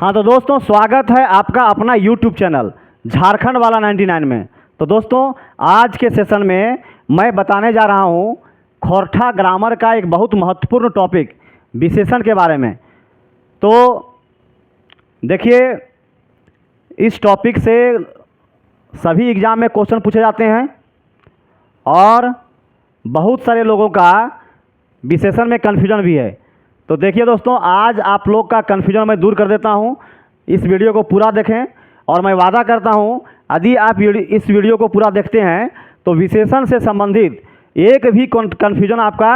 हाँ तो दोस्तों, स्वागत है आपका अपना YouTube चैनल झारखंड वाला 99 में। तो दोस्तों, आज के सेशन में मैं बताने जा रहा हूँ खोरठा ग्रामर का एक बहुत महत्वपूर्ण टॉपिक विशेषण के बारे में। तो देखिए, इस टॉपिक से सभी एग्ज़ाम में क्वेश्चन पूछे जाते हैं और बहुत सारे लोगों का विशेषण में कन्फ्यूजन भी है। तो देखिए दोस्तों, आज आप लोग का कन्फ्यूजन मैं दूर कर देता हूं। इस वीडियो को पूरा देखें और मैं वादा करता हूं, यदि आप इस वीडियो को पूरा देखते हैं तो विशेषण से संबंधित एक भी कन्फ्यूजन आपका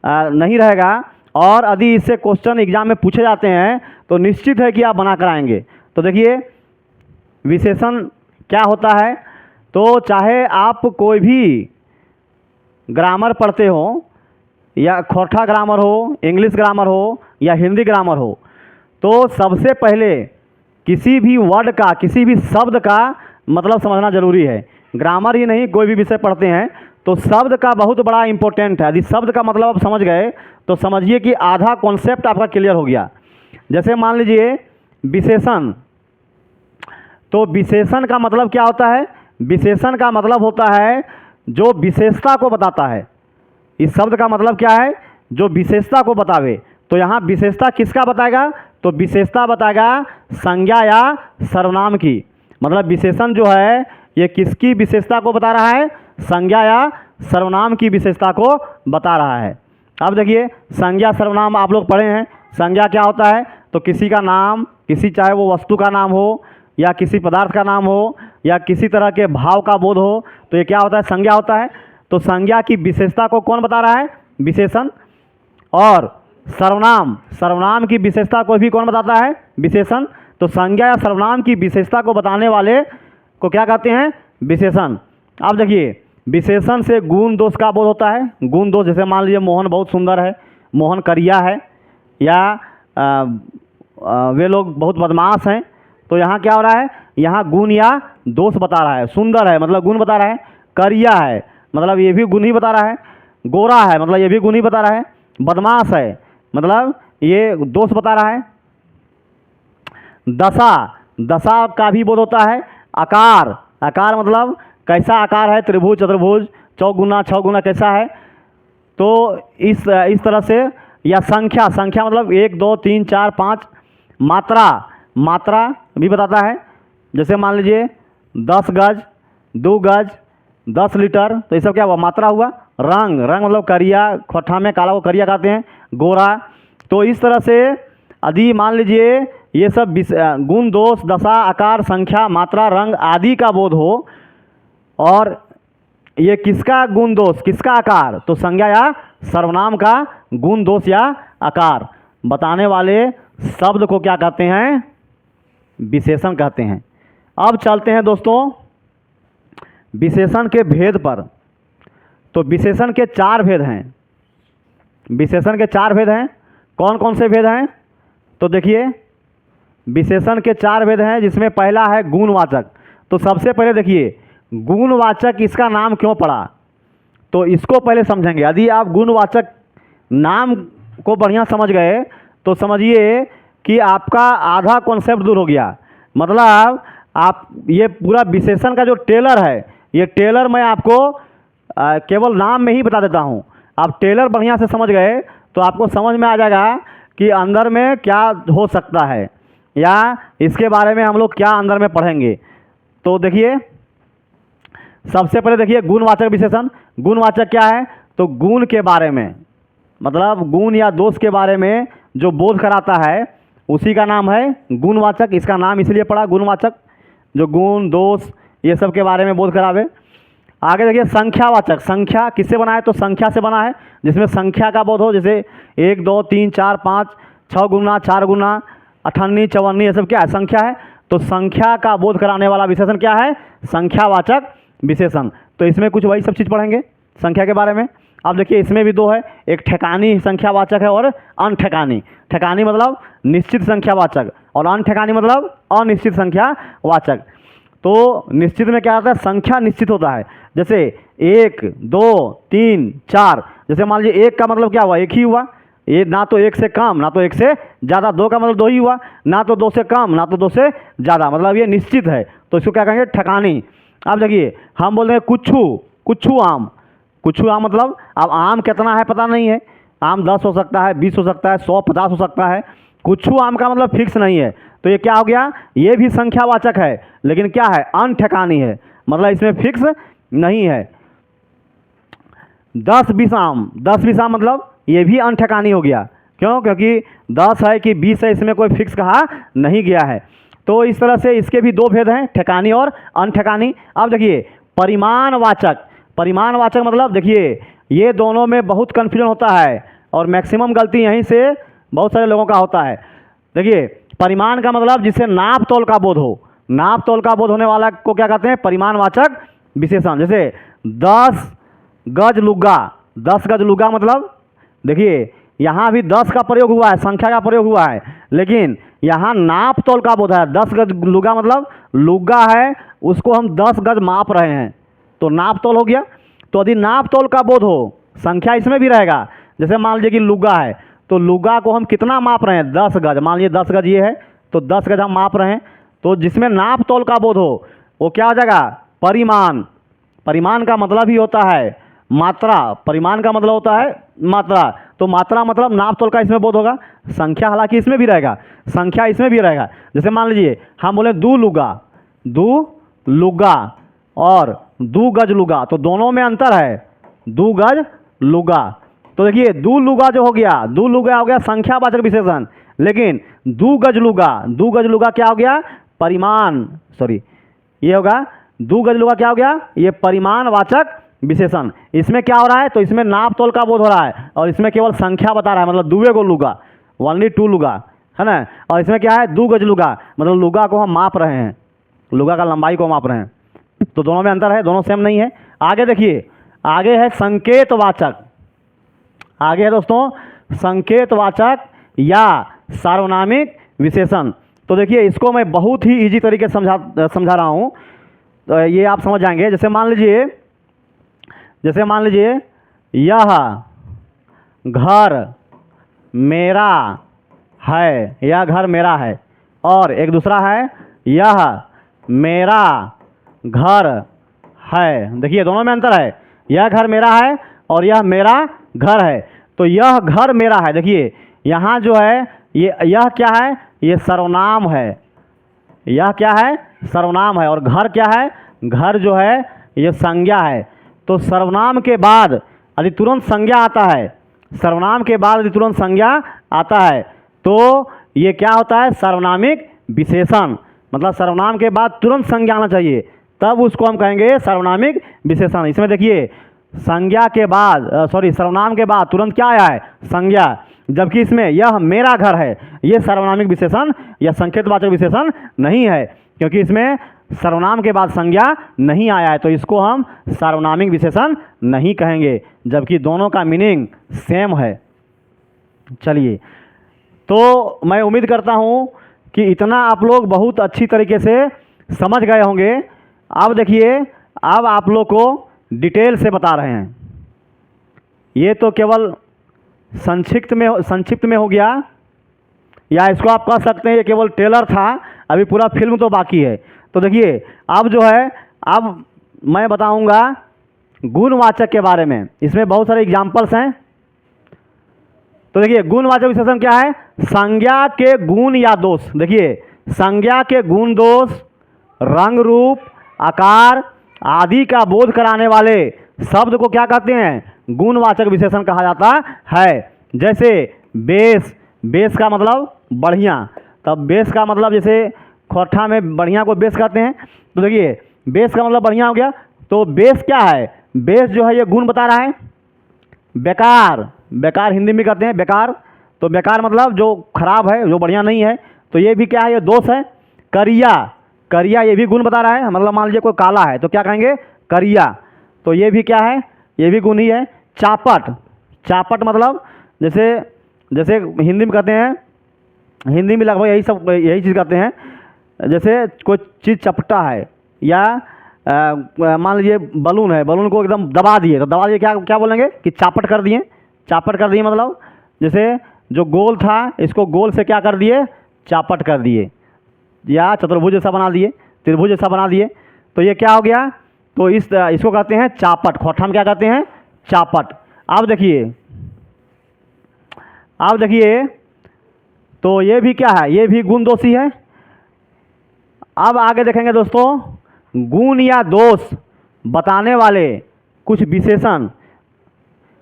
नहीं रहेगा। और यदि इससे क्वेश्चन एग्जाम में पूछे जाते हैं तो निश्चित है कि आप बना कर आएंगे। तो देखिए, विशेषण क्या होता है। तो चाहे आप कोई भी ग्रामर पढ़ते हो, या खोरठा ग्रामर हो, इंग्लिश ग्रामर हो या हिंदी ग्रामर हो, तो सबसे पहले किसी भी वर्ड का, किसी भी शब्द का मतलब समझना ज़रूरी है। ग्रामर ही नहीं, कोई भी विषय पढ़ते हैं तो शब्द का बहुत बड़ा इम्पोर्टेंट है। यदि शब्द का मतलब आप समझ गए तो समझिए कि आधा कॉन्सेप्ट आपका क्लियर हो गया। जैसे मान लीजिए विशेषण, तो विशेषण का मतलब क्या होता है। विशेषण का मतलब होता है जो विशेषता को बताता है। इस शब्द का मतलब क्या है, जो विशेषता को बतावे। तो यहाँ विशेषता किसका बताएगा, तो विशेषता बताएगा संज्ञा या सर्वनाम की। मतलब विशेषण जो है ये किसकी विशेषता को बता रहा है, संज्ञा या सर्वनाम की विशेषता को बता रहा है। अब देखिए, संज्ञा सर्वनाम आप लोग पढ़े हैं। संज्ञा क्या होता है, तो किसी का नाम, किसी चाहे वो वस्तु का नाम हो या किसी पदार्थ का नाम हो या किसी तरह के भाव का बोध हो, तो ये क्या होता है, संज्ञा होता है। तो संज्ञा की विशेषता को कौन बता रहा है, विशेषण। और सर्वनाम, सर्वनाम की विशेषता को भी कौन बताता है, विशेषण। तो संज्ञा या सर्वनाम की विशेषता को बताने वाले को क्या कहते हैं, विशेषण। अब देखिए, विशेषण से गुण दोष का बोध होता है। गुण दोष, जैसे मान लीजिए मोहन बहुत सुंदर है, मोहन करिया है, या वे लोग बहुत बदमाश हैं। तो यहाँ क्या हो रहा है, यहाँ गुण या दोष बता रहा है। सुंदर है मतलब गुण बता रहा है, करिया है मतलब ये भी गुण ही बता रहा है, गोरा है मतलब ये भी गुण ही बता रहा है, बदमाश है मतलब ये दोष बता रहा है। दशा, दशा का भी बोध होता है। आकार, आकार मतलब कैसा आकार है, त्रिभुज, चतुर्भुज, चौगुना, छगुना कैसा है। तो इस तरह से। या संख्या, संख्या मतलब 1 2 3 4 5। मात्रा, मात्रा भी बताता है। जैसे मान लीजिए 10 गज, 2 गज, 10 लीटर, तो ये सब क्या हुआ, मात्रा हुआ। रंग, रंग मतलब करिया, खोरठा में काला को करिया कहते हैं, गोरा। तो इस तरह से यदि मान लीजिए ये सब गुण दोष, दशा, आकार, संख्या, मात्रा, रंग आदि का बोध हो, और ये किसका गुण दोष, किसका आकार, तो संज्ञा या सर्वनाम का गुण दोष या आकार बताने वाले शब्द को क्या कहते हैं, विशेषण कहते हैं। अब चलते हैं दोस्तों विशेषण के भेद पर। तो विशेषण के 4 भेद हैं। विशेषण के 4 भेद हैं। कौन कौन से भेद हैं, तो देखिए विशेषण के 4 भेद हैं, जिसमें पहला है गुणवाचक। तो सबसे पहले देखिए, गुणवाचक इसका नाम क्यों पड़ा, तो इसको पहले समझेंगे। यदि आप गुणवाचक नाम को बढ़िया समझ गए तो समझिए कि आपका आधा कॉन्सेप्ट दूर हो गया। मतलब आप ये पूरा विशेषण का जो टेलर है, ये टेलर मैं आपको केवल नाम में ही बता देता हूँ। आप टेलर बढ़िया से समझ गए तो आपको समझ में आ जाएगा कि अंदर में क्या हो सकता है, या इसके बारे में हम लोग क्या अंदर में पढ़ेंगे। तो देखिए, सबसे पहले देखिए गुणवाचक विशेषण। गुणवाचक क्या है, तो गुण के बारे में, मतलब गुण या दोष के बारे में जो बोध कराता है उसी का नाम है गुणवाचक। इसका नाम इसलिए पड़ा गुणवाचक, जो गुण दोष ये सब के बारे में बोध करावे। आगे देखिए संख्यावाचक। संख्या किससे बना है, तो संख्या से बना है, जिसमें संख्या का बोध हो। जैसे 1 2 3 4 5, 6 गुना, 4 गुना, 58 54, ये सब क्या है, संख्या है। तो संख्या का बोध कराने वाला विशेषण क्या है, संख्यावाचक विशेषण। तो इसमें कुछ वही सब चीज़ पढ़ेंगे संख्या के बारे में। अब देखिए इसमें भी 2 है, एक ठेकानी संख्यावाचक है और अनठेकानी। ठेकानी मतलब निश्चित संख्यावाचक और अनठेकानी मतलब अनिश्चित संख्यावाचक। तो निश्चित में क्या होता है, संख्या निश्चित होता है। जैसे 1 2 3 4, जैसे मान लीजिए 1 का मतलब क्या हुआ, एक ही हुआ। ये ना तो एक से कम ना तो एक से ज़्यादा, दो का मतलब दो ही हुआ, ना तो दो से कम ना तो दो से ज़्यादा, मतलब ये निश्चित है, तो इसको क्या कहेंगे, ठकानी। अब देखिए हम बोल रहे हैं कुछू, कुछू आम, कुछू आम मतलब अब आम कितना है पता नहीं है, आम 10 हो सकता है, 20 हो सकता है, 100 50 हो सकता है, कुछू आम का मतलब फिक्स नहीं है। तो ये क्या हो गया, ये भी संख्यावाचक है लेकिन क्या है, अनठकानी है, मतलब इसमें फिक्स नहीं है। 10 20 आम, 10 20 आम मतलब ये भी अनठकानी हो गया, क्यों, क्योंकि 10 है कि 20 है इसमें कोई फिक्स कहा नहीं गया है। तो इस तरह से इसके भी दो भेद हैं, ठकानी और अनठकानी। अब देखिए परिमाणवाचक, परिमाणवाचक मतलब देखिए ये दोनों में बहुत कन्फ्यूजन होता है और मैक्सिमम गलती यहीं से बहुत सारे लोगों का होता है। देखिए परिमाण का मतलब जिससे नाप तोल का बोध हो, नाप तोल का बोध होने वाला को क्या कहते हैं, परिमाणवाचक विशेषण। जैसे 10 गज लुग्गा, 10 गज लुग्गा मतलब देखिए यहाँ भी 10 का प्रयोग हुआ है, संख्या का प्रयोग हुआ है, लेकिन यहाँ नाप तोल का बोध है। 10 गज लुग्गा मतलब लुग्गा है उसको हम 10 गज माप रहे हैं, तो नाप तोल हो गया। तो यदि नाप तोल का बोध हो, संख्या इसमें भी रहेगा, जैसे मान लीजिए कि लुग्गा है तो लुग्गा को हम कितना माप रहे हैं, 10 गज, मान लीजिए 10 गज ये है तो 10 गज हम माप रहे हैं, तो जिसमें नाप तोल का बोध हो वो क्या हो जाएगा, परिमाण। परिमाण का मतलब ही होता है मात्रा, परिमाण का मतलब होता है मात्रा, तो मात्रा मतलब नाप तोल का इसमें बोध होगा। संख्या हालांकि इसमें भी रहेगा, संख्या इसमें भी रहेगा। जैसे मान लीजिए हम बोले दू लुगा, दू लुगा और दू गज लुगा, तो दोनों में अंतर है, दू गज लुगा। तो देखिए दू लुगा जो हो गया, दू लुगा हो गया संख्यावाचक विशेषण, लेकिन दू गज लुगा, दू गज लुगा क्या हो गया, परिमाण, सॉरी ये होगा दू गज लुगा क्या हो गया, ये परिमाणवाचक विशेषण। इसमें क्या हो रहा है, तो इसमें नाप तोल का बोध हो रहा है और इसमें केवल संख्या बता रहा है, मतलब दुए को लुगा, ओनली 2 लुगा है ना। और इसमें क्या है, दू गज लुगा मतलब लुगा को हम माप रहे हैं, लुगा का लंबाई को माप रहे हैं, तो दोनों में अंतर है, दोनों सेम नहीं है। आगे देखिए, आगे है संकेतवाचक, आगे है दोस्तों संकेतवाचक या सार्वनामिक विशेषण। तो देखिए इसको मैं बहुत ही इजी तरीके से समझा रहा हूँ, तो ये आप समझ जाएंगे। जैसे मान लीजिए, जैसे मान लीजिए यह घर मेरा है, यह घर मेरा है, और एक दूसरा है यह मेरा घर है। देखिए दोनों में अंतर है, यह घर मेरा है और यह मेरा घर है। तो यह घर मेरा है, देखिए यहाँ जो है ये, यह क्या है, ये सर्वनाम है, यह क्या है, सर्वनाम है, और घर क्या है, घर जो है ये संज्ञा है। तो सर्वनाम के बाद यदि तुरंत संज्ञा आता है, सर्वनाम के बाद यदि तुरंत संज्ञा आता है तो ये क्या होता है, सर्वनामिक विशेषण। मतलब सर्वनाम के बाद तुरंत संज्ञा आना चाहिए, तब उसको हम कहेंगे सर्वनामिक विशेषण। इसमें देखिए संज्ञा के बाद सर्वनाम के बाद तुरंत क्या आया है, संज्ञा, जबकि इसमें यह मेरा घर है, ये सर्वनामिक विशेषण या संकेतवाचक विशेषण नहीं है, क्योंकि इसमें सर्वनाम के बाद संज्ञा नहीं आया है, तो इसको हम सार्वनामिक विशेषण नहीं कहेंगे, जबकि दोनों का मीनिंग सेम है। चलिए, तो मैं उम्मीद करता हूँ कि इतना आप लोग बहुत अच्छी तरीके से समझ गए होंगे। अब देखिए, अब आप लोग को डिटेल से बता रहे हैं, ये तो केवल संक्षिप्त में हो गया, या इसको आप कह सकते हैं ये केवल ट्रेलर था, अभी पूरा फिल्म तो बाकी है। तो देखिए अब जो है, अब मैं बताऊंगा गुणवाचक के बारे में, इसमें बहुत सारे एग्जाम्पल्स हैं। तो देखिए गुणवाचक विशेषण क्या है, संज्ञा के गुण या दोष। देखिए संज्ञा के गुण दोष, रंग रूप आकार आदि का बोध कराने वाले शब्द को क्या कहते हैं, गुणवाचक विशेषण कहा जाता है। जैसे बेस, बेस का मतलब बढ़िया, तब बेस का मतलब जैसे खोरठा में बढ़िया को बेस कहते हैं। तो देखिए बेस का मतलब बढ़िया हो गया, तो बेस क्या है, बेस जो है ये गुण बता रहा है। बेकार, बेकार हिंदी में कहते हैं बेकार, तो बेकार मतलब जो खराब है, जो बढ़िया नहीं है, तो ये भी क्या है, ये दोष है। करिया, करिया ये भी गुण बता रहा है, मतलब मान लीजिए कोई काला है तो क्या कहेंगे, करिया, तो ये भी क्या है, ये भी गुण ही है। चापट, चापट मतलब जैसे जैसे हिंदी में कहते हैं, हिंदी में लगभग यही चीज़ कहते हैं, जैसे कोई चीज़ चपटा है, या मान लीजिए बलून है, बलून को एकदम दबा दिए, तो दबा दिए क्या क्या बोलेंगे कि चापट कर दिए, चापट कर दिए मतलब जैसे जो गोल था इसको गोल से क्या कर दिए, चापट कर दिए, या चतुर्भुज जैसा बना दिए, त्रिभुज जैसा बना दिए, तो ये क्या हो गया, तो इसको कहते हैं चापट। खोरठा में क्या कहते हैं, चापट। अब देखिए तो ये भी क्या है, ये भी गुण दोषी है। अब आगे देखेंगे दोस्तों, गुण या दोष बताने वाले कुछ विशेषण।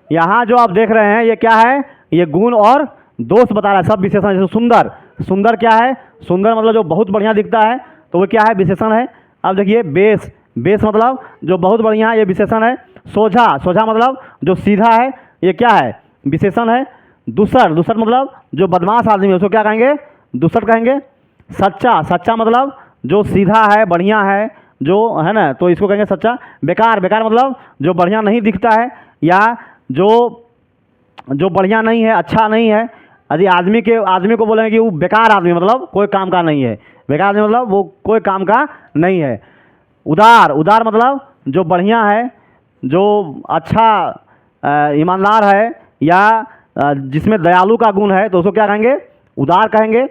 यहाँ जो आप देख रहे हैं ये क्या है, ये गुण और दोष बता रहा है, सब विशेषण। जैसे सुंदर, सुंदर क्या है, सुंदर मतलब जो बहुत बढ़िया दिखता है, तो वो क्या है, विशेषण है। अब देखिए बेस, बेस मतलब जो बहुत बढ़िया है, ये विशेषण है। सोझा, सोझा मतलब जो सीधा है, ये क्या है, विशेषण है। दूसर, दूसर मतलब जो बदमाश आदमी है उसको क्या कहेंगे, दूसर कहेंगे। सच्चा, सच्चा मतलब जो सीधा है, बढ़िया है, जो है ना, तो इसको कहेंगे सच्चा। बेकार, बेकार मतलब जो बढ़िया नहीं दिखता है, या जो बढ़िया नहीं है, अच्छा नहीं है। यदि आदमी को बोलेंगे कि वो बेकार आदमी, मतलब कोई काम का नहीं है। बेकार आदमी मतलब वो कोई काम का नहीं है। उदार, उदार मतलब जो बढ़िया है, जो अच्छा ईमानदार है, या जिसमें दयालु का गुण है, तो उसको क्या कहेंगे, उदार कहेंगे।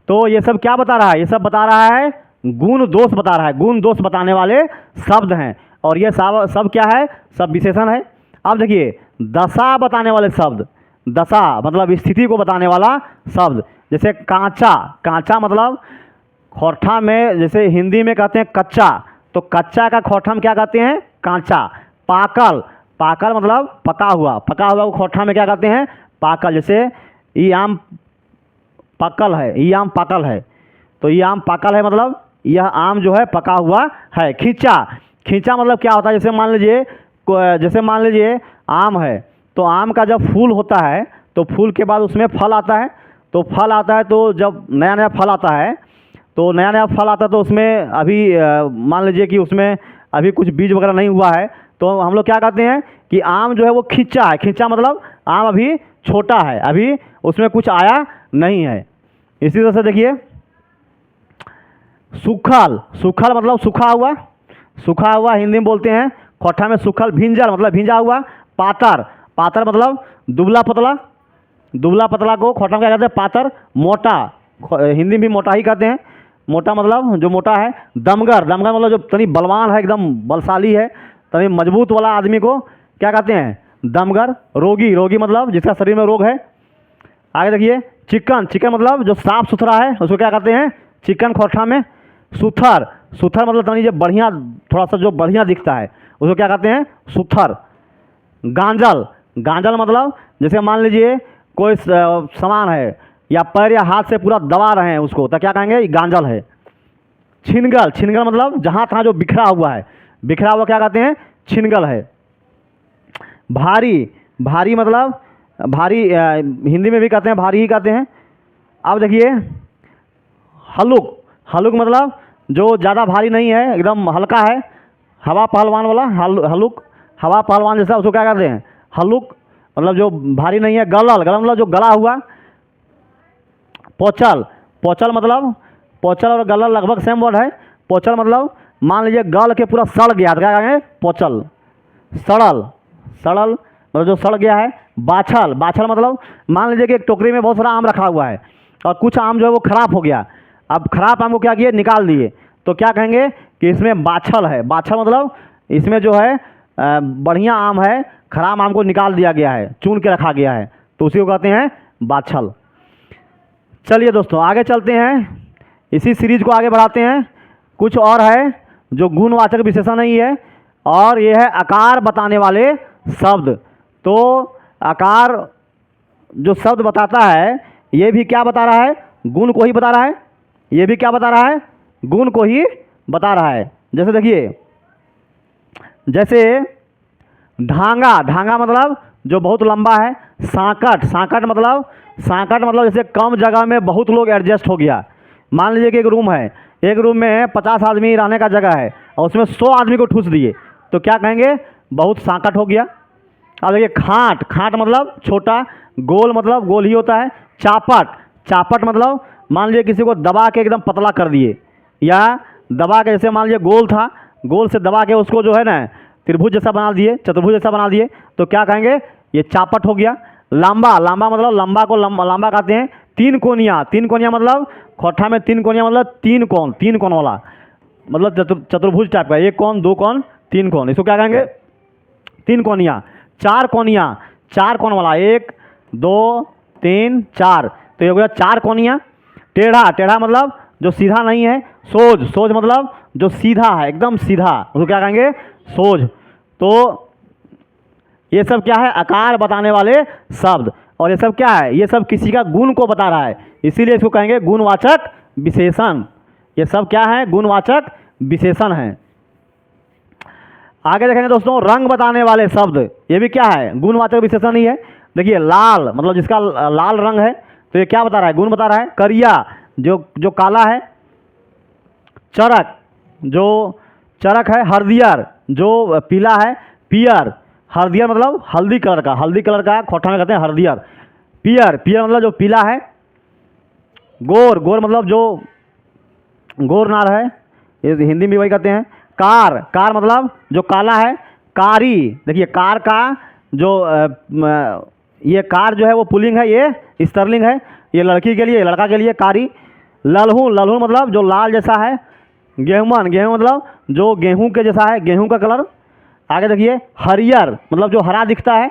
तो ये सब क्या बता रहा है, ये सब बता रहा है गुण दोष बता रहा है, गुण दोष बताने वाले शब्द हैं, और ये सब क्या है, सब विशेषण है। अब देखिए दशा बताने वाले शब्द, दशा मतलब स्थिति को बताने वाला शब्द। जैसे कांचा, कांचा मतलब खोरठा में, जैसे हिंदी में कहते हैं कच्चा, तो कच्चा का खोरठा में क्या कहते हैं, कांचा। पाकल, पाकल मतलब पका हुआ, पका हुआ को खोरठा में क्या कहते हैं, पाकल। जैसे ये आम पकल है, ये आम पाकल है, तो ये आम पाकल है मतलब यह आम जो है पका हुआ है। खींचा, खींचा मतलब क्या होता है, जैसे मान लीजिए आम है, तो आम का जब फूल होता है तो फूल के बाद उसमें फल आता है, तो फल आता है, तो जब नया नया फल आता है, तो नया नया फल आता है, तो उसमें अभी मान लीजिए कि उसमें अभी कुछ बीज वगैरह नहीं हुआ है, तो हम लोग क्या कहते हैं कि आम जो है वो खींचा है। खींचा मतलब आम अभी छोटा है, अभी उसमें कुछ आया नहीं है। इसी तरह से देखिए सूखल, सूखल मतलब सूखा हुआ, सूखा हुआ हिंदी में बोलते हैं खोरठा में सूखल। भिंजर मतलब भिंजा हुआ। पातर, पातर मतलब दुबला पतला, दुबला पतला को खोरठा में क्या कहते हैं, पातर। मोटा, हिंदी में भी मोटा ही कहते हैं, मोटा मतलब जो मोटा है। दमगर, दमगर मतलब जो तनी बलवान है, एकदम बलशाली है, तनी मजबूत वाला आदमी को क्या कहते हैं, दमगर। रोगी, रोगी मतलब जिसका शरीर में रोग है। आगे देखिए चिकन, चिकन मतलब जो साफ सुथरा है उसको क्या कहते हैं, चिकन खोरठा में। सुथर, सुथर मतलब तनी जो बढ़िया, थोड़ा सा जो बढ़िया दिखता है उसको क्या कहते हैं, सुथर। गांजल, गांजल मतलब जैसे मान लीजिए कोई सामान है, या पैर या हाथ से पूरा दबा रहे हैं उसको, तो क्या कहेंगे, ये गांजल है। छिनगल, छिनगल मतलब जहाँ तहाँ जो बिखरा हुआ है, बिखरा हुआ क्या कहते हैं, छिनगल है। भारी, भारी मतलब भारी हिंदी में भी कहते हैं, भारी ही कहते हैं। अब देखिए हलुक, हलुक मतलब जो ज़्यादा भारी नहीं है, एकदम हल्का है। हवा पहलवान वाला हलुक, हवा पहलवान जैसा, उसको क्या कहते हैं, हलुक मतलब जो भारी नहीं है। गलल, गलल मतलब जो गला हुआ। पोचल, पोचल मतलब, पोचल और गलल लगभग सेम वर्ड है। पोचल मतलब मान लीजिए गल के पूरा सड़ गया तो क्या कहेंगे, पोचल। सड़ल, सड़ल मतलब जो सड़ गया है। बाछल, बाछल मतलब मान लीजिए कि एक टोकरी में बहुत सारा आम रखा हुआ है, और कुछ आम जो है वो खराब हो गया। अब खराब आम को क्या किए, निकाल दिए, तो क्या कहेंगे कि इसमें बाछल है। बाछल मतलब इसमें जो है बढ़िया आम है, खराब आम को निकाल दिया गया है, चुन के रखा गया है, तो उसी को कहते हैं बाछल। चलिए दोस्तों आगे चलते हैं, इसी सीरीज को आगे बढ़ाते हैं। कुछ और है जो गुणवाचक विशेषण ही है, और ये है आकार बताने वाले शब्द। तो आकार जो शब्द बताता है, ये भी क्या बता रहा है, गुण को ही बता रहा है। ये भी क्या बता रहा है, गुण को ही बता रहा है। जैसे देखिए, जैसे ढांगा, ढांगा मतलब जो बहुत लंबा है। सांकट, सांकट मतलब जैसे कम जगह में बहुत लोग एडजस्ट हो गया। मान लीजिए कि एक रूम है, एक रूम में 50 आदमी रहने का जगह है, और उसमें 100 आदमी को ठूस दिए, तो क्या कहेंगे, बहुत सांकट हो गया। अब देखिए खाट, खाट मतलब छोटा। गोल मतलब गोल ही होता है। चापट, चापट मतलब मान लीजिए किसी को दबा के एकदम पतला कर दिए, या दबा के, जैसे मान लीजिए गोल था, गोल से दबा के उसको जो है ना त्रिभुज जैसा बना दिए, चतुर्भुज जैसा बना दिए, तो क्या कहेंगे, ये चापट हो गया। लांबा, लांबा मतलब लंबा को लांबा कहते हैं। तीन कोनिया, तीन कोनिया मतलब खोठा में तीन कोनिया मतलब तीन कोण वाला, मतलब चतुर्भुज टाइप का, एक कोण, दो कोण, तीन कोण, इसको क्या कहेंगे? तीन कोनिया। चार कोनिया, चार कोण वाला, एक दो तीन चार, तो ये हो गया चार कोनिया। टेढ़ा, टेढ़ा मतलब जो सीधा नहीं है। सोज, सोज मतलब जो सीधा है, एकदम सीधा, उसको क्या कहेंगे? सोज। तो ये सब क्या है? आकार बताने वाले शब्द। और ये सब क्या है? ये सब किसी का गुण को बता रहा है, इसीलिए इसको कहेंगे गुणवाचक विशेषण। ये सब क्या है? गुणवाचक विशेषण है। आगे देखेंगे दोस्तों, रंग बताने वाले शब्द, ये भी क्या है? गुणवाचक विशेषण ही है। देखिए, लाल मतलब जिसका लाल रंग है, तो ये क्या बता रहा है? गुण बता रहा है। करिया, जो काला है। चरक, जो चरक है। हरदियर, जो पीला है। पियर, हरदियर मतलब हल्दी कलर का, हल्दी कलर का खोठा में कहते हैं हरदियर। पियर, पियर मतलब जो पीला है। गोर, गोर मतलब जो गोर नार है, ये हिंदी में वही कहते हैं। कार, कार मतलब जो काला है। कारी, देखिए कार का जो ये कार जो है वो पुल्लिंग है, ये स्त्रीलिंग है। ये लड़की के लिए, लड़का के लिए कारी। ललहूँ, ललहूँ मतलब जो लाल जैसा है। गेहूँमन, गेहूँ मतलब जो गेहूँ के जैसा है, गेहूँ का कलर। आगे देखिए, हरियर मतलब जो हरा दिखता है।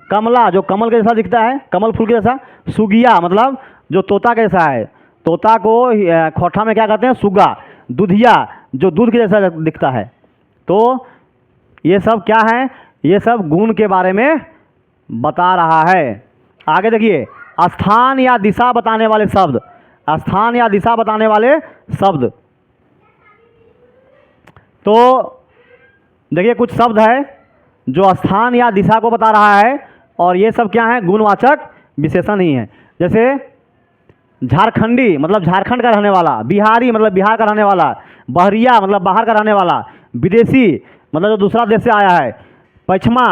कमला, जो कमल के जैसा दिखता है, कमल फूल के जैसा। सुगिया मतलब जो तोता के जैसा है, तोता को खोठा में क्या कहते हैं? सुगा। दूधिया, जो दूध के जैसा दिखता है। तो ये सब क्या है? ये सब गुण के बारे में बता रहा है। आगे देखिए, स्थान या दिशा बताने वाले शब्द, स्थान या दिशा बताने वाले शब्द। तो देखिए, कुछ शब्द है जो स्थान या दिशा को बता रहा है, और ये सब क्या है? गुणवाचक विशेषण ही है। जैसे झारखंडी मतलब झारखंड का रहने वाला। बिहारी मतलब बिहार का रहने वाला। बहरिया मतलब बाहर का रहने वाला। विदेशी मतलब जो दूसरा देश से आया है। पश्चिमा,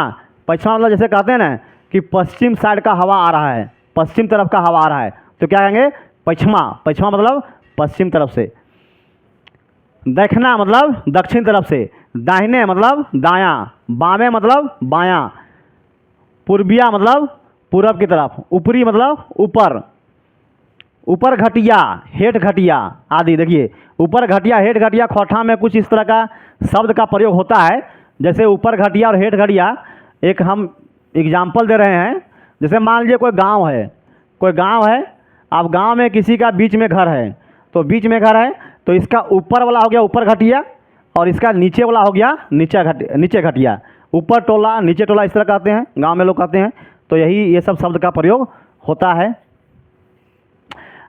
पश्चिमा मतलब जैसे कहते हैं ना कि पश्चिम साइड का हवा आ रहा है, पश्चिम तरफ का हवा आ रहा है, तो क्या कहेंगे? पश्चिमा, पश्चिमा मतलब पश्चिम तरफ से। दक्षिणा मतलब दक्षिण तरफ से। दाहिने मतलब दायां। बामें मतलब बायां। पूर्विया मतलब पूरब की तरफ। ऊपरी मतलब ऊपर। ऊपर घटिया, हेठ घटिया आदि। देखिए, ऊपर घटिया, हेठ घटिया खोठा में कुछ इस तरह का शब्द का प्रयोग होता है। जैसे ऊपर घटिया और हेठ घटिया, एक हम एग्जाम्पल दे रहे हैं। जैसे मान लीजिए कोई गांव है, कोई गांव है, अब गांव में किसी का बीच में घर है, तो बीच में घर है तो इसका ऊपर वाला हो गया ऊपर घटिया, और इसका नीचे वाला हो गया नीचे घटिया। ऊपर टोला, नीचे टोला, इस तरह कहते हैं, गांव में लोग कहते हैं। तो यही ये सब शब्द का प्रयोग होता है।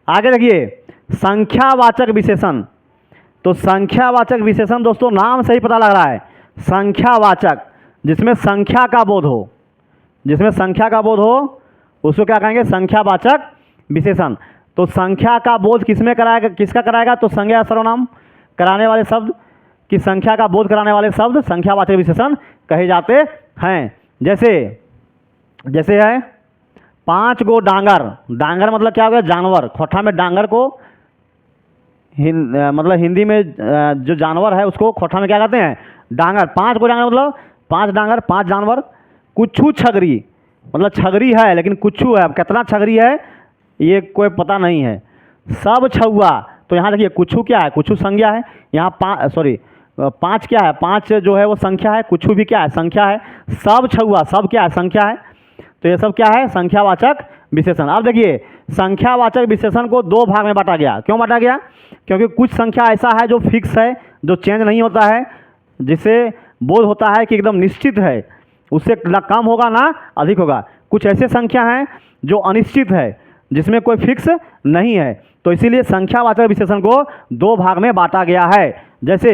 आगे देखिए, संख्यावाचक विशेषण। तो संख्यावाचक विशेषण दोस्तों नाम से ही पता लग रहा है, संख्यावाचक, जिसमें संख्या का बोध हो, जिसमें संख्या का बोध हो उसको क्या कहेंगे? संख्यावाचक विशेषण। तो संख्या का बोध किसमें कराएगा, किसका कराएगा? तो संज्ञा सर्वनाम कराने वाले शब्द की संख्या का बोध कराने वाले शब्द संख्यावाचक विशेषण कहे जाते हैं। जैसे है 5 गो डांगर। डांगर मतलब क्या हो गया? जानवर। खोठा में डांगर को मतलब हिंदी में जो जानवर है उसको खोठा में क्या कहते हैं? डांगर। 5 गो डांगर मतलब 5 डांगर, 5 जानवर। कुछू छगरी मतलब छगरी है लेकिन कुछू है, अब कितना छगरी है ये कोई पता नहीं है। सब छुआ, तो यहाँ देखिए कुछू क्या है? कुछू संज्ञा है। यहाँ 5 क्या है? 5 जो है वो संख्या है, कुछू भी क्या है? संख्या है। सब छुआ, सब क्या है? संख्या है। तो ये सब क्या है? संख्यावाचक विशेषण। अब देखिए, संख्यावाचक विशेषण को 2 भाग में बांटा गया। क्यों बांटा गया? क्योंकि कुछ संख्या ऐसा है जो फिक्स है, जो चेंज नहीं होता है, जिसे बोध होता है कि एकदम निश्चित है, उससे ना कम होगा ना अधिक होगा। कुछ ऐसे संख्या हैं जो अनिश्चित है, जिसमें कोई फिक्स नहीं है। तो इसीलिए संख्यावाचक विशेषण को 2 भाग में बांटा गया है। जैसे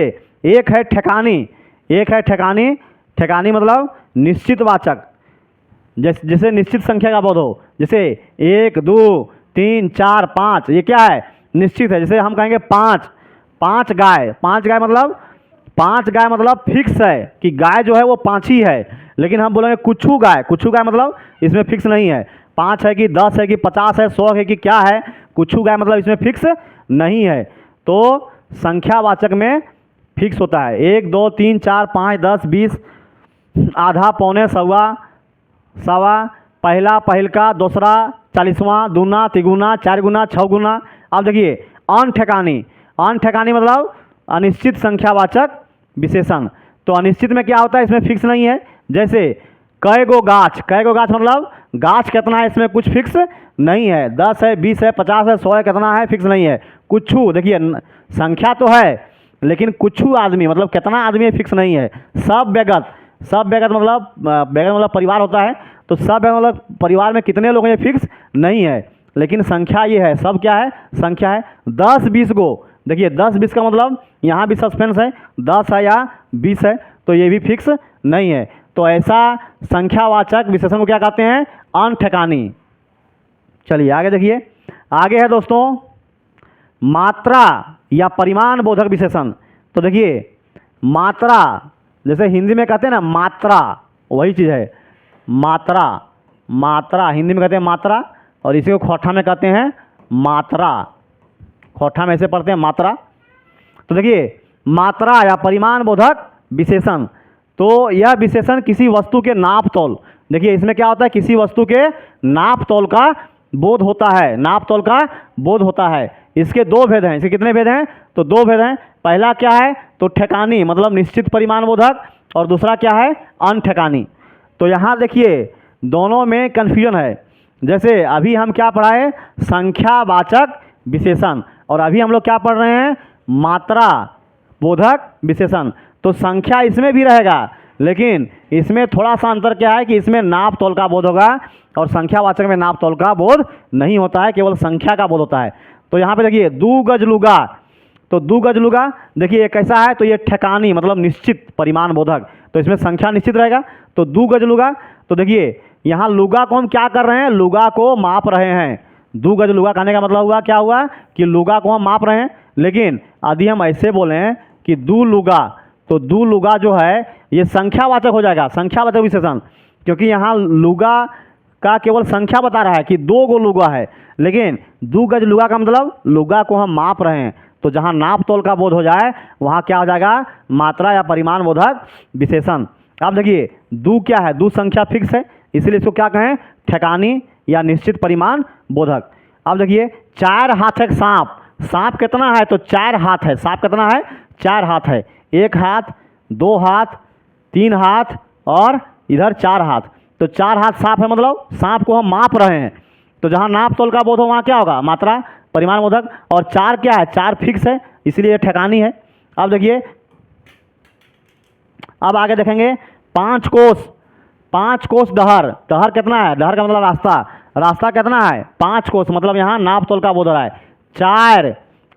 एक है ठेकानी, एक है ठेकानी। ठेकानी मतलब निश्चित वाचक, जैसे निश्चित संख्या का बोध हो। जैसे 1 2 3 4 5, ये क्या है? निश्चित है। जैसे हम कहेंगे 5 गाय। 5 गाय मतलब फिक्स है कि गाय जो है वो 5 ही है। लेकिन हम बोलेंगे कुछू गाय। कुछू गाय मतलब इसमें फिक्स नहीं है, 5 है कि 10 है कि 50 है, 100 है कि क्या है। कुछू गाय मतलब इसमें फिक्स नहीं है। तो संख्यावाचक में फिक्स होता है। 1 2 3 4 5 10 20, आधा, पौने, सवा, पहला, पहिलका, दूसरा, 40वां, दूना, तिगुना, 4 गुना, 6 गुना। अब देखिए अनठेकानी, अनठेकानी मतलब अनिश्चित संख्यावाचक विशेषण। तो अनिश्चित में क्या होता है, इसमें फिक्स नहीं है। जैसे कई गो गाछ, कई गो गाछ मतलब गाछ कितना है, इसमें कुछ फिक्स नहीं है, 10 है, 20 है, 50 है, 100 है, कितना है फिक्स नहीं है। कुछू देखिए संख्या तो है लेकिन कुछू आदमी मतलब कितना आदमी है फिक्स नहीं है। सब व्यगत, सब व्यगत मतलब व्यगत मतलब परिवार होता है, तो सब व्यगत मतलब परिवार में कितने लोग हैं ये फिक्स नहीं है, लेकिन संख्या ये है, सब क्या है संख्या है। 10-20 गो, देखिए 10-20 का मतलब यहाँ भी सस्पेंस है, 10 है या 20 है, तो ये भी फिक्स नहीं है। तो ऐसा संख्यावाचक विशेषण को क्या कहते हैं, अनठेकानी। चलिए आगे देखिए, आगे है दोस्तों मात्रा या परिमाण बोधक विशेषण। तो देखिए मात्रा, जैसे हिंदी में कहते हैं ना मात्रा, वही चीज़ है मात्रा। मात्रा हिंदी में कहते हैं मात्रा, और इसी को खोठा में कहते हैं मात्रा। खोठा में ऐसे पढ़ते हैं मात्रा। तो देखिए मात्रा या परिमाण बोधक विशेषण, तो यह विशेषण किसी वस्तु के नाप तोल, देखिए इसमें क्या होता है, किसी वस्तु के नाप तोल का बोध होता है, नाप तोल का बोध होता है। इसके दो भेद हैं, इसके कितने भेद हैं, तो दो भेद हैं। पहला क्या है, तो ठेकानी मतलब निश्चित परिमाण बोधक, और दूसरा क्या है अनठेकानी। तो यहाँ देखिए दोनों में कन्फ्यूजन है। जैसे अभी हम क्या पढ़ाए, संख्यावाचक विशेषण, और अभी हम लोग क्या पढ़ रहे हैं, मात्रा बोधक विशेषण। तो संख्या इसमें भी रहेगा, लेकिन इसमें थोड़ा सा अंतर क्या है कि इसमें नाप तोल का बोध होगा और संख्यावाचक में नाप तोल का बोध नहीं होता है, केवल संख्या का बोध होता है। तो यहाँ पे देखिए 2 गज लुगा, तो 2 गज लुगा देखिए ये कैसा है, तो ये ठेकानी मतलब निश्चित परिमाण बोधक, तो इसमें संख्या निश्चित रहेगा। तो 2 गज लुगा, तो देखिए यहाँ लुगा को हम क्या कर रहे हैं, लुगा को माप रहे हैं। 2 गज लुगा कहने का मतलब हुआ क्या हुआ कि लुगा को हम माप रहे हैं। लेकिन यदि हम ऐसे बोलें कि 2 लुगा, तो 2 लुगा जो है ये संख्यावाचक हो जाएगा, संख्यावाचक विशेषण, क्योंकि यहाँ लुगा का केवल संख्या बता रहा है कि 2 गो लुगा है। लेकिन 2 गज लुगा का मतलब लुगा को हम माप रहे हैं, तो जहाँ नाप तोल का बोध हो जाए वहाँ क्या हो जाएगा, मात्रा या परिमाण बोधक विशेषण। अब देखिए 2 क्या है, 2 संख्या फिक्स है, इसलिए इसको क्या कहें, ठेकानी या निश्चित परिमाण बोधक। अब देखिए 4 हाथ एक सांप, सांप कितना है, तो 4 हाथ है, सांप कितना है 4 हाथ है, 1 हाथ, 2 हाथ, 3 हाथ और इधर 4 हाथ, तो 4 हाथ सांप है, मतलब सांप को हम माप रहे हैं। तो जहाँ नाप तोल का बोध हो वहाँ क्या होगा, मात्रा परिमाण बोधक। और 4 क्या है, 4 फिक्स है, इसलिए ठेकानी है। अब देखिए अब आगे देखेंगे 5 कोस, 5 कोस डहर, डहर कितना है, डहर का मतलब रास्ता, रास्ता कितना है 5 कोस, मतलब यहाँ नाप तोल का बोध हो रहा है। 4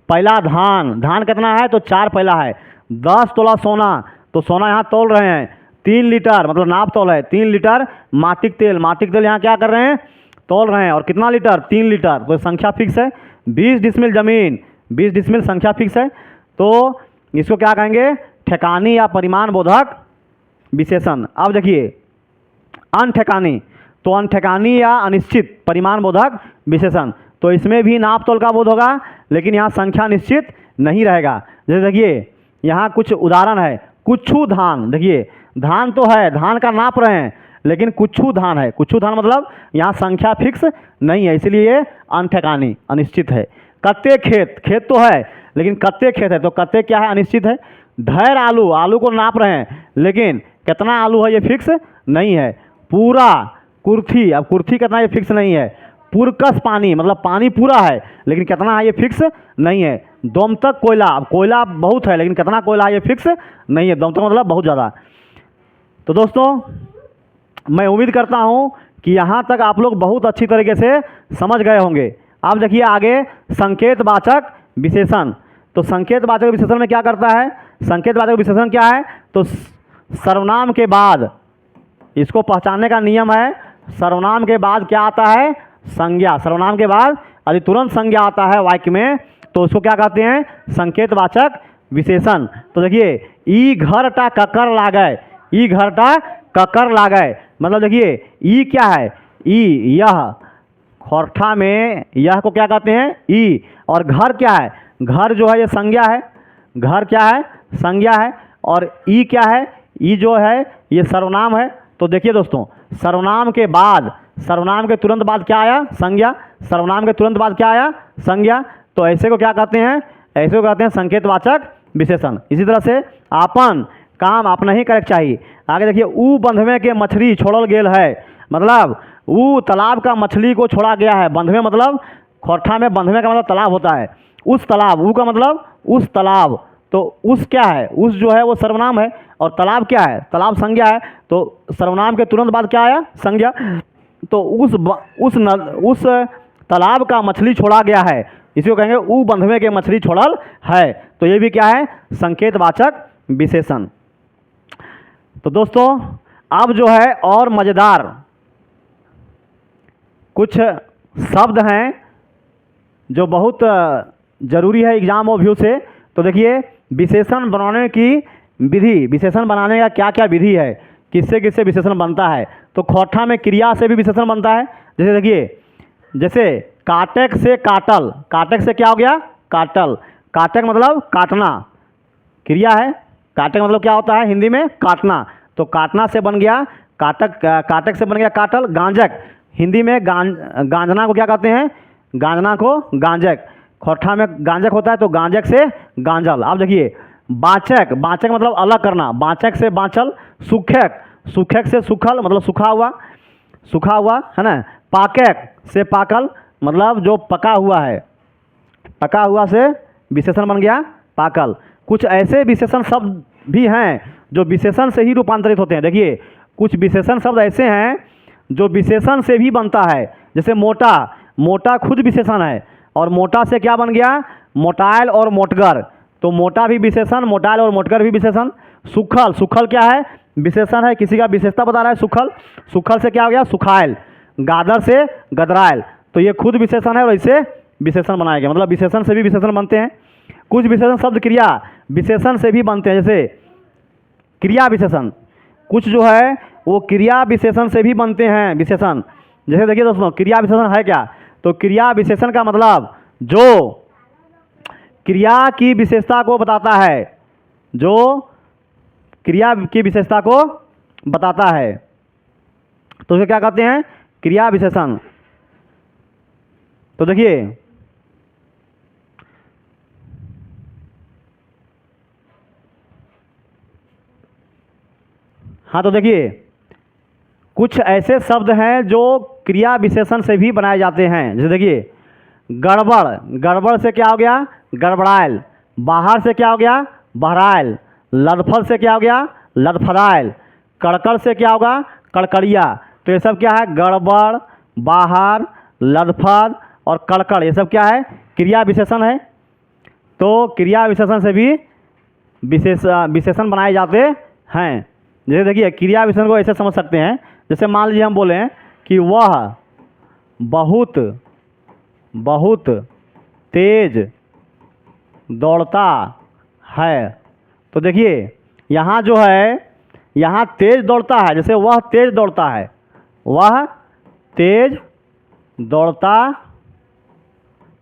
पहला धान, धान कितना है, तो 4 पहला है। 10 तोला सोना, तो सोना यहाँ तोल रहे हैं। 3 लीटर मतलब नाप तोल है, 3 लीटर माटिक तेल, माटिक तेल यहाँ क्या कर रहे हैं, तोल रहे हैं, और कितना लीटर, 3 लीटर, तो संख्या फिक्स है। 20 डिसमिल जमीन, 20 डिसमिल संख्या फिक्स है, तो इसको क्या कहेंगे, ठेकानी या परिमाण बोधक विशेषण। अब देखिए अनठेकानी, तो अनठेकानी या अनिश्चित परिमाण बोधक विशेषण, तो इसमें भी नाप तोल का बोध होगा, लेकिन यहाँ संख्या निश्चित नहीं रहेगा। जैसे देखिए यहाँ कुछ उदाहरण है, कुछू धान, देखिए धान तो है, धान का नाप रहे हैं, लेकिन कुछू धान है, कुछू धान मतलब यहाँ संख्या फिक्स नहीं है, इसलिए ये अनठेकानी अनिश्चित है। कत्ते खेत, खेत तो है लेकिन कत्ते खेत है, तो कत्ते क्या है, अनिश्चित है। ढेर आलू, आलू को नाप रहे हैं, लेकिन कितना आलू है ये फिक्स नहीं है। पूरा कुर्थी, अब कुर्थी कितना, ये फिक्स नहीं है। पुरकस पानी मतलब पानी पूरा है, लेकिन कितना है ये फिक्स नहीं है। दोमतक कोयला, अब कोयला बहुत है, लेकिन कितना कोयला है ये फिक्स नहीं है, दोमतक मतलब बहुत ज़्यादा। तो दोस्तों मैं उम्मीद करता हूँ कि यहाँ तक आप लोग बहुत अच्छी तरीके से समझ गए होंगे। अब देखिए आगे संकेतवाचक विशेषण, तो संकेतवाचक विशेषण में क्या करता है, संकेतवाचक विशेषण क्या है, तो सर्वनाम के बाद, इसको पहचानने का नियम है, सर्वनाम के बाद क्या आता है, संज्ञा। सर्वनाम के बाद यदि तुरंत संज्ञा आता है वाक्य में, तो उसको क्या कहते हैं, संकेतवाचक विशेषण। तो देखिए ई घर टा ककर लागय, ई घर टा ककर लागय, मतलब देखिए ई क्या है, ई यह, खोरठा में यह को क्या कहते हैं ई, और घर क्या है, घर जो है ये संज्ञा है, घर क्या है संज्ञा है, और ई क्या है, ई जो है ये सर्वनाम है। तो देखिए दोस्तों सर्वनाम के बाद सर्वनाम के तुरंत बाद क्या आया? संज्ञा। सर्वनाम के तुरंत बाद क्या आया? संज्ञा। तो ऐसे को क्या कहते हैं? ऐसे को कहते हैं संकेतवाचक विशेषण। इसी तरह से आपन काम अपना ही करे चाहिए। आगे देखिए, ऊ बंधवे के मछली छोड़ल गेल है, मतलब ऊ तालाब का मछली को छोड़ा गया है। बंधवे मतलब खोरठा में बंधवे का मतलब तालाब होता है। उस तालाब, ऊ का मतलब उस तालाब, तो उस क्या है? उस जो है वो सर्वनाम है, और तालाब क्या है? तालाब संज्ञा है। तो सर्वनाम के तुरंत बाद क्या आया? संज्ञा। तो उस तालाब का मछली छोड़ा गया है, इसी को कहेंगे ऊ बंधवे के मछली छोड़ल है। तो ये भी क्या है? संकेतवाचक विशेषण। तो दोस्तों अब जो है और मज़ेदार कुछ शब्द हैं जो बहुत ज़रूरी है एग्जाम और व्यू से। तो देखिए, विशेषण बनाने की विधि, विशेषण बनाने का क्या क्या विधि है, किससे किससे विशेषण बनता है। तो खोरठा में क्रिया से भी विशेषण बनता है। जैसे देखिए, जैसे काटक से काटल, काटक से क्या हो गया? काटल। काटक मतलब काटना, क्रिया है। काटक मतलब क्या होता है हिंदी में? काटना। तो काटना से बन गया काटक, काटक से बन गया काटल। गांजक, हिंदी में गांजना को क्या कहते हैं? गांजना को गांजक। खोरठा में गांजक होता है, तो गांजक से गांजल। अब देखिए, बाचक, बाचक मतलब अलग करना, बाचक से बाँचल। सुखक, सुखक से सुखल मतलब सूखा हुआ, सूखा हुआ है ना। पाकक से पाकल मतलब जो पका हुआ है, पका हुआ से विशेषण बन गया पाकल। कुछ ऐसे विशेषण शब्द भी हैं जो विशेषण से ही रूपांतरित होते हैं। देखिए, कुछ विशेषण शब्द ऐसे हैं जो विशेषण से भी बनता है। जैसे मोटा, मोटा खुद विशेषण है, और मोटा से क्या बन गया? मोटायल और मोटगर। तो मोटा भी विशेषण, मोटायल और मोटगर भी विशेषण। सुखल, सुखल क्या है? विशेषण है, किसी का विशेषता बता रहा है। सुखल, सुखल से क्या हो गया? सुखायल। गादर से गदरायल, तो ये खुद विशेषण है और इससे विशेषण बनाया गया। मतलब विशेषण से भी विशेषण बनते हैं। कुछ विशेषण शब्द क्रिया विशेषण से भी बनते हैं, जैसे क्रिया विशेषण। कुछ जो है वो क्रिया विशेषण से भी बनते हैं विशेषण। जैसे देखिए दोस्तों, क्रिया विशेषण है क्या? तो क्रिया विशेषण का मतलब जो क्रिया की विशेषता को बताता है, जो क्रिया की विशेषता को बताता है, तो उसे क्या कहते हैं? क्रिया विशेषण। तो देखिए, हाँ, तो देखिए कुछ ऐसे शब्द हैं जो क्रिया विशेषण से भी बनाए जाते हैं। जैसे देखिए, गड़बड़, गड़बड़ से क्या हो गया? गड़बड़ायल। बाहर से क्या हो गया? बहरायल। लदफल से क्या हो गया? लदफदायल। कड़कड़ से क्या होगा? कड़कड़िया। तो ये सब क्या है? गड़बड़, बाहर, लदफद और कड़कड़, ये सब क्या है? क्रिया विशेषण है। तो क्रिया विशेषण से भी विशेषण बनाए जाते हैं। जैसे देखिए, क्रिया विशेषण को ऐसे समझ सकते हैं, जैसे मान लीजिए हम बोलें कि वह बहुत बहुत तेज दौड़ता है। तो देखिए, यहाँ जो है, यहाँ तेज दौड़ता है, जैसे वह तेज दौड़ता है, वह तेज दौड़ता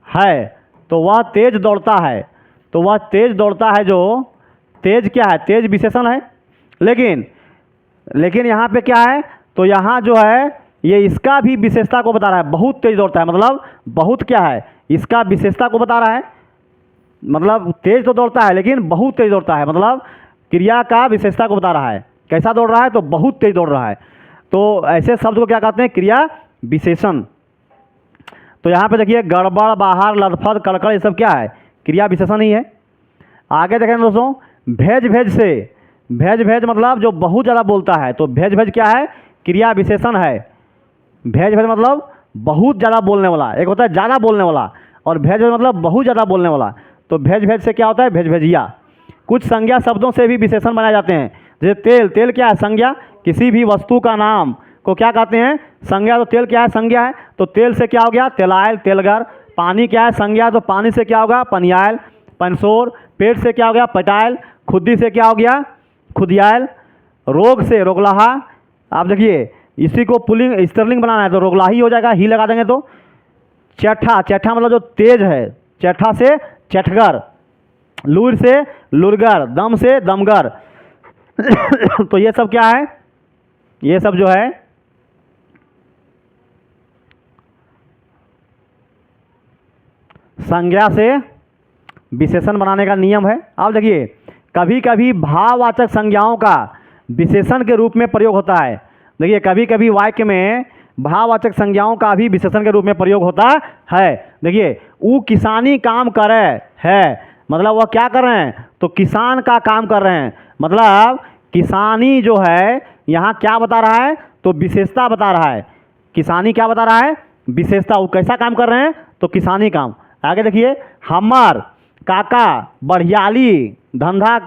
है, तो वह तेज दौड़ता है। तो वह तेज दौड़ता है, जो तेज क्या है? तेज विशेषण है। लेकिन यहाँ पे क्या है? तो यहाँ जो है ये इसका भी विशेषता को बता रहा है। बहुत तेज दौड़ता है मतलब बहुत क्या है? इसका विशेषता को बता रहा है। मतलब तेज तो दौड़ता है लेकिन बहुत तेज दौड़ता है, मतलब क्रिया का विशेषता को बता रहा है। कैसा दौड़ रहा है? तो बहुत तेज दौड़ रहा है। तो ऐसे शब्द को क्या कहते हैं? क्रिया विशेषण। तो यहाँ पे देखिए, गड़बड़, बाहर, लदफद, कड़कड़, ये सब क्या है? क्रिया विशेषण ही है। आगे देखें दोस्तों, भेज भेज से, भेज भेज मतलब जो बहुत ज़्यादा बोलता है, तो भेज भेज क्या है? क्रिया विशेषण है। भेज भेज मतलब बहुत ज़्यादा बोलने वाला। एक होता है ज़्यादा बोलने वाला, और भेज भेज मतलब बहुत ज़्यादा बोलने वाला। तो भेज भेज से क्या होता है? भेज भेजिया। कुछ संज्ञा शब्दों से भी विशेषण बनाए जाते हैं। जैसे तेल, तेल क्या है? संज्ञा। किसी भी वस्तु का नाम को क्या कहते हैं? संज्ञा। तो तेल क्या है? संज्ञा है। तो तेल से क्या हो गया? तेलायल, तेलगर। पानी क्या है? संज्ञा। तो पानी से क्या होगा? पनियायल, पनसोर। पेट से क्या हो गया? पटायल। खुद्दी से क्या हो गया? खुदियायल। रोग से रोगलाहा। आप देखिए, इसी को पुलिंग स्त्रीलिंग बनाना है तो रोगलाही हो जाएगा, ही लगा देंगे तो। चैठा, चैठा मतलब जो तेज है, चैठा से चैठगर। लूर से लुरगर, दम से दमगर। तो ये सब क्या है? ये सब जो है संज्ञा से विशेषण बनाने का नियम है। अब देखिए, कभी कभी भाववाचक संज्ञाओं का विशेषण के रूप में प्रयोग होता है। देखिए, कभी कभी वाक्य में भाववाचक संज्ञाओं का भी विशेषण के रूप में प्रयोग होता है। देखिए, वो किसानी काम करे है, मतलब वह क्या कर रहे हैं, तो किसान का काम कर रहे हैं। मतलब किसानी जो है यहाँ क्या बता रहा है, तो विशेषता बता रहा है। किसानी क्या बता रहा है, विशेषता। वो कैसा काम कर रहे हैं, तो किसानी काम। आगे देखिए, हमर काका बढ़ियाली धंधा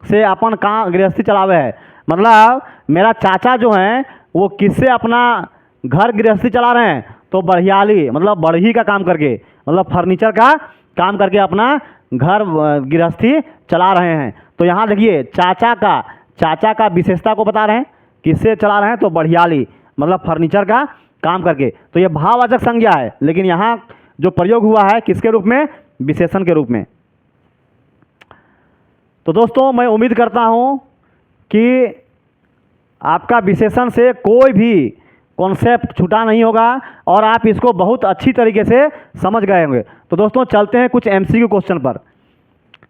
से अपन काम गृहस्थी चलावे है। मतलब मेरा चाचा जो हैं वो किससे अपना घर गृहस्थी चला रहे हैं, तो बढ़ियाली मतलब बढ़ी का काम करके, मतलब फर्नीचर का काम करके अपना घर गृहस्थी चला रहे हैं। तो यहाँ देखिए, चाचा का विशेषता को बता रहे हैं, किससे चला रहे हैं, तो बढ़ियाली मतलब फर्नीचर का काम करके। तो ये भाववाचक संज्ञा है, लेकिन यहाँ जो प्रयोग हुआ है किसके रूप में, विशेषण के रूप में। तो दोस्तों, मैं उम्मीद करता हूँ कि आपका विशेषण से कोई भी कॉन्सेप्ट छूटा नहीं होगा और आप इसको बहुत अच्छी तरीके से समझ गए होंगे। तो दोस्तों, चलते हैं कुछ MCQ क्वेश्चन पर,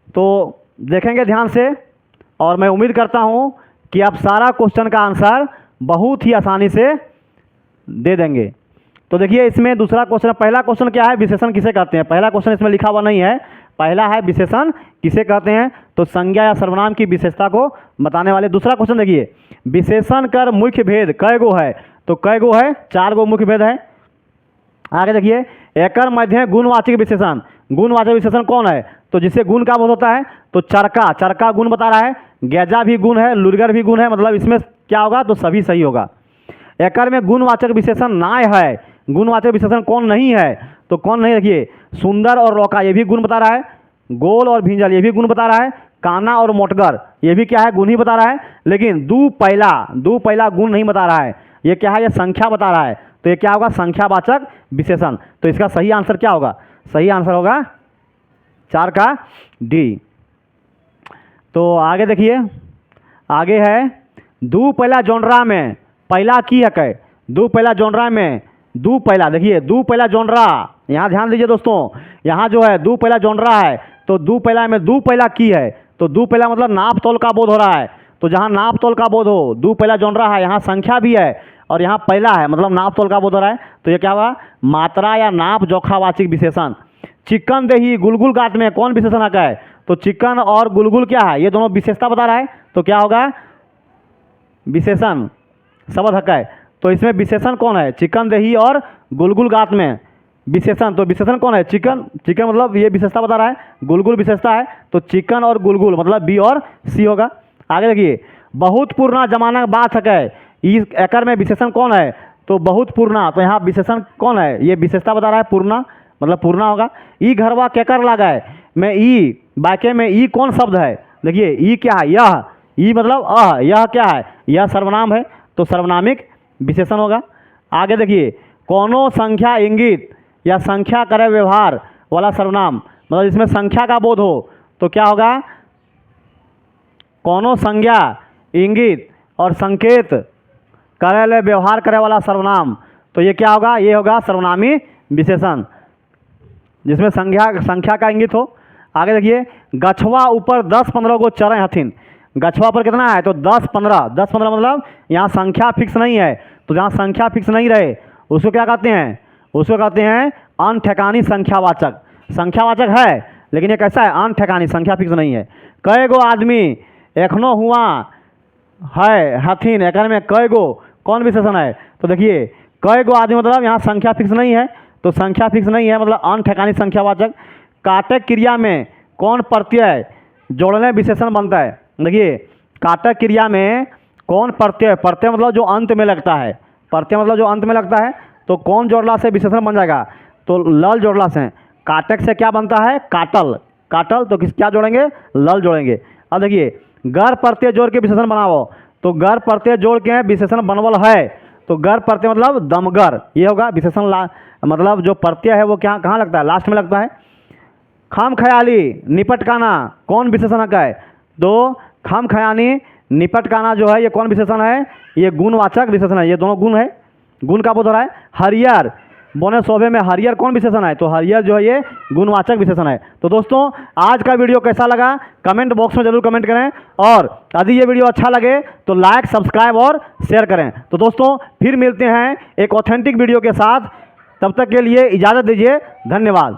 तो देखेंगे ध्यान से, और मैं उम्मीद करता हूँ कि आप सारा क्वेश्चन का आंसर बहुत ही आसानी से दे देंगे। तो देखिए, इसमें दूसरा क्वेश्चन, पहला क्वेश्चन क्या है, विशेषण किसे कहते हैं। पहला क्वेश्चन इसमें लिखा हुआ नहीं है, पहला है विशेषण किसे कहते हैं, तो संज्ञा या सर्वनाम की विशेषता को बताने वाले। दूसरा क्वेश्चन देखिए, विशेषण कर मुख्य भेद कै गो है, तो कै गो है, 4 गो मुख्य भेद है। आगे देखिए, एकर मध्य गुणवाचक विशेषण, गुणवाचक विशेषण कौन है, तो जिससे गुण का बोध होता है, तो चरका गुण बता रहा है, गैजा भी गुण है, लुरगर भी गुण है, मतलब इसमें क्या होगा, तो सभी सही होगा। एकर में गुणवाचक विशेषण नाय है, गुणवाचक विशेषण कौन नहीं है, तो कौन नहीं, देखिए सुंदर और लौका ये भी गुण बता रहा है, गोल और भिंजल ये भी गुण बता रहा है, काना और मोटगर ये भी क्या है, गुण ही बता रहा है। लेकिन दू पहला गुण नहीं बता रहा है, ये क्या है, ये संख्या बता रहा है। तो ये क्या होगा, संख्यावाचक विशेषण। तो इसका सही आंसर क्या होगा, सही आंसर होगा 4 का D। तो आगे देखिए, आगे है दू पहला जोनरा में पहला की है कै, दू पहला जोनरा में दू पहला, देखिए दू पहला जोनरा, यहाँ ध्यान दीजिए दोस्तों, यहाँ जो है दू पहला जोनरा है, तो दू पहला में दू पहला की है, तो दू पहला मतलब नाप तोल का बोध हो रहा है। तो जहाँ नाप तोल का बोध हो, दू पहला जोनरा है, यहाँ संख्या भी है और यहाँ पहला है, मतलब नाप तोल का बोध हो रहा है। तो ये क्या हुआ, मात्रा या नाप जोखावाचक विशेषण। चिकन दही गुलगुल गाट में कौन विशेषण आता है, तो चिकन और गुलगुल क्या है, ये दोनों विशेषता बता रहा है। तो क्या होगा, विशेषण शब्द हक है। तो इसमें विशेषण कौन है, चिकन दही और गुलगुल गात में विशेषण, तो विशेषण कौन है, चिकन मतलब ये विशेषता बता रहा है, गुलगुल विशेषता है, तो चिकन और गुलगुल मतलब B और C होगा। आगे देखिए, बहुत पुराना जमाना बात है, इस एकर में विशेषण कौन है, तो बहुत पुराना, तो यहाँ विशेषण कौन है, ये विशेषता बता रहा है, पूर्णा मतलब पूर्णा होगा। ई घरवा केकर लगा है, में ई वाक्य में ई कौन शब्द है, देखिए ई क्या है, यह, ई मतलब यह क्या है, यह सर्वनाम है, तो सर्वनामिक विशेषण होगा। आगे देखिए, कोनो संख्या इंगित या संख्या करे व्यवहार वाला सर्वनाम, मतलब इसमें संख्या का बोध हो, तो क्या होगा, कोनो संज्ञा इंगित और संकेत करे ले व्यवहार करे वाला सर्वनाम, तो ये क्या होगा, ये होगा सर्वनामी विशेषण जिसमें संख्या का इंगित हो। आगे देखिए, गछवा ऊपर 10-15 गो चरे हथिन, गछवा पर कितना है, तो 10-15 मतलब यहाँ संख्या फिक्स नहीं है, तो जहाँ संख्या फिक्स नहीं रहे उसको क्या कहते हैं, उसको कहते हैं अनठेकानी संख्यावाचक। संख्यावाचक है लेकिन ये कैसा है, अनठेकानी, संख्या फिक्स नहीं है। कई गो आदमी एखनो हुआ है हथिन, एकर में कई गो कौन विशेषण है, तो देखिए कई गो आदमी मतलब यहाँ संख्या फिक्स नहीं है, तो संख्या फिक्स नहीं है मतलब अनठेकानी संख्यावाचक। काटक क्रिया में कौन प्रत्यय जोड़ने विशेषण बनता है, देखिए काटक क्रिया में कौन प्रत्यय मतलब जो अंत में लगता है, प्रत्यय मतलब जो अंत में लगता है, तो कौन जोड़ला से विशेषण बन जाएगा, तो लल जोड़ला से। काटक से क्या बनता है, काटल, तो क्या जोड़ेंगे, लल जोड़ेंगे। अब देखिए, गर प्रत्यय जोड़ के विशेषण बनाओ, तो गर प्रत्यय जोड़ के विशेषण बनवल है, तो गर प्रत्यय मतलब दमगर, ये होगा विशेषण। मतलब जो प्रत्यय है वो क्या कहाँ लगता है, लास्ट में लगता है। खाम ख्याली निपटकाना कौन विशेषण का है, तो खाम ख्याली निपटकाना जो है ये कौन विशेषण है, ये गुणवाचक विशेषण है, ये दोनों गुण है, गुण का बोध हो रहा है। हरियर बोने शोभे में हरियर कौन विशेषण है? तो हरियर जो है ये गुणवाचक विशेषण है। तो दोस्तों आज का वीडियो कैसा लगा कमेंट बॉक्स में जरूर कमेंट करें, और यदि ये वीडियो अच्छा लगे तो लाइक सब्सक्राइब और शेयर करें। तो दोस्तों फिर मिलते हैं एक ऑथेंटिक वीडियो के साथ, तब तक के लिए इजाज़त दीजिए, धन्यवाद।